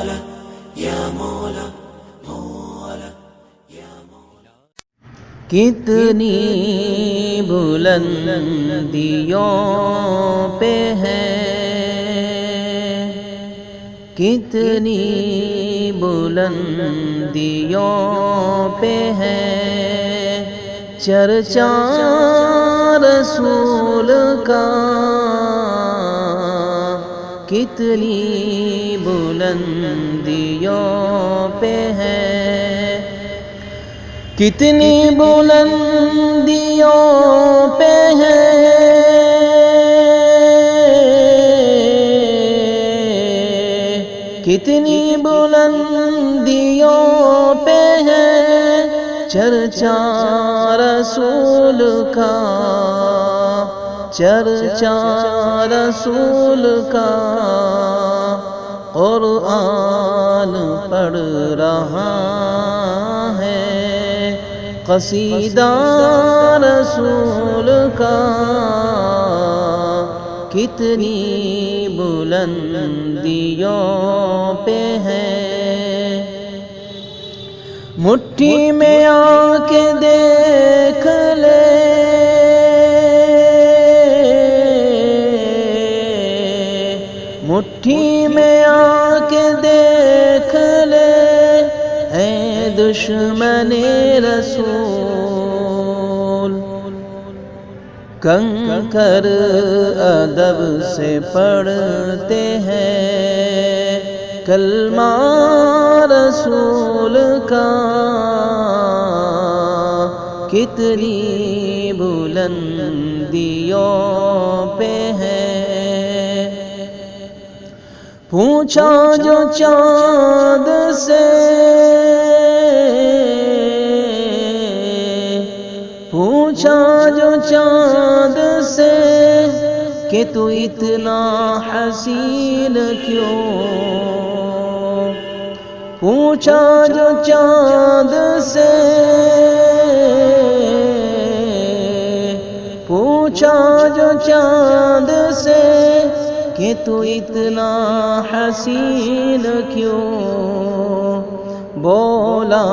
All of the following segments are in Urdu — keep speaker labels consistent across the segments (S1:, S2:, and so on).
S1: مولا یا مولا مولا یا مولا.
S2: کتنی بلندیوں پہ ہے، کتنی بلندیوں پہ ہے چرچا رسول کا، کتنی بلندیوں پہ ہے، کتنی بلندیوں پہ ہے، کتنی بلندیوں پہ ہے چرچا رسول کا، چرچا رسول کا. قرآن پڑھ رہا ہے قصیدہ رسول کا، کتنی بلندیوں پہ ہے. مٹھی میں آ کے دیکھ لے، مٹھی میں آ کے دیکھ لے اے دشمن رسول. کنکر ادب سے پڑھتے ہیں کلمہ رسول کا، کتنی بلندیوں پہ ہے. پوچھا جو چاند سے، پوچھا جو چاند سے کہ تو اتنا حسین کیوں، پوچھا جو چاند سے، پوچھا جو چاند سے کہ تو اتنا حسین کیوں، بولا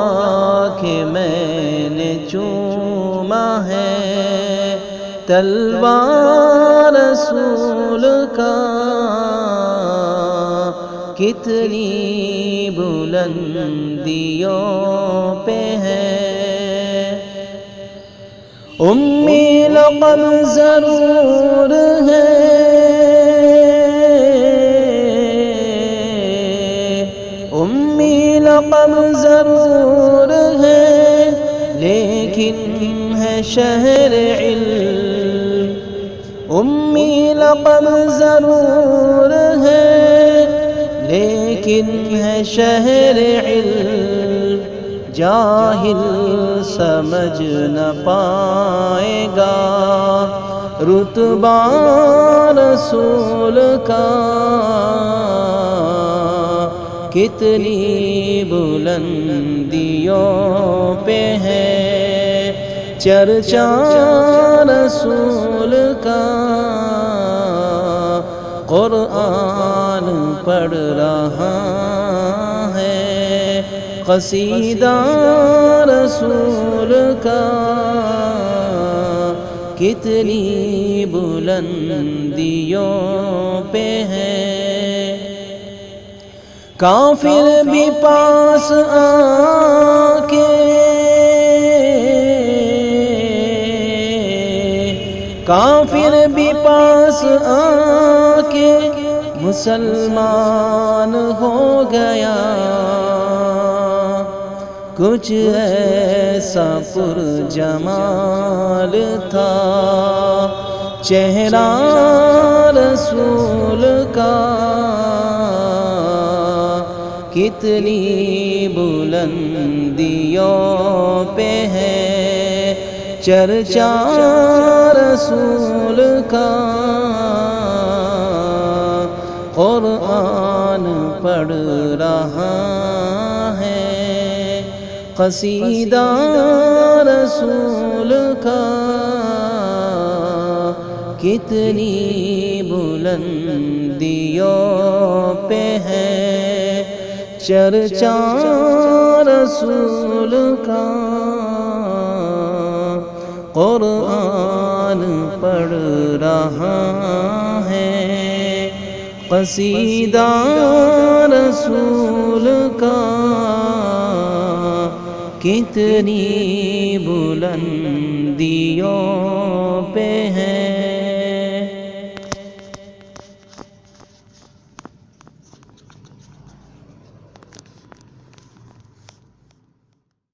S2: کہ میں نے چوما ہے تلوار رسول کا، کتنی بلندیوں پہ ہے. امی لقب ضرور ہے، امی لقب ضرور ہے لیکن ہے شہر علم. امی لقب ضرور ہے لیکن ہے شہر علم. جاہل سمجھ نہ پائے گا رتبہ رسول کا، کتنی بلندیوں پہ ہے چرچا رسول کا. قرآن پڑھ رہا ہے قصیدہ رسول کا، کتنی بلندیوں پہ ہے. کافر بھی پاس آ کے، کافر بھی پاس آ کے مسلمان ہو گیا. کچھ ایسا پرجمال تھا چہرہ رسول کا، کتنی بلندیوں پہ ہے چرچا رسول کا. قرآن پڑھ رہا ہے قصیدہ رسول کا، کتنی بلندیوں پہ ہے چرچا رسول کا، قرآن پڑھ رہا ہے قصیدہ رسول کا، کتنی بلندیوں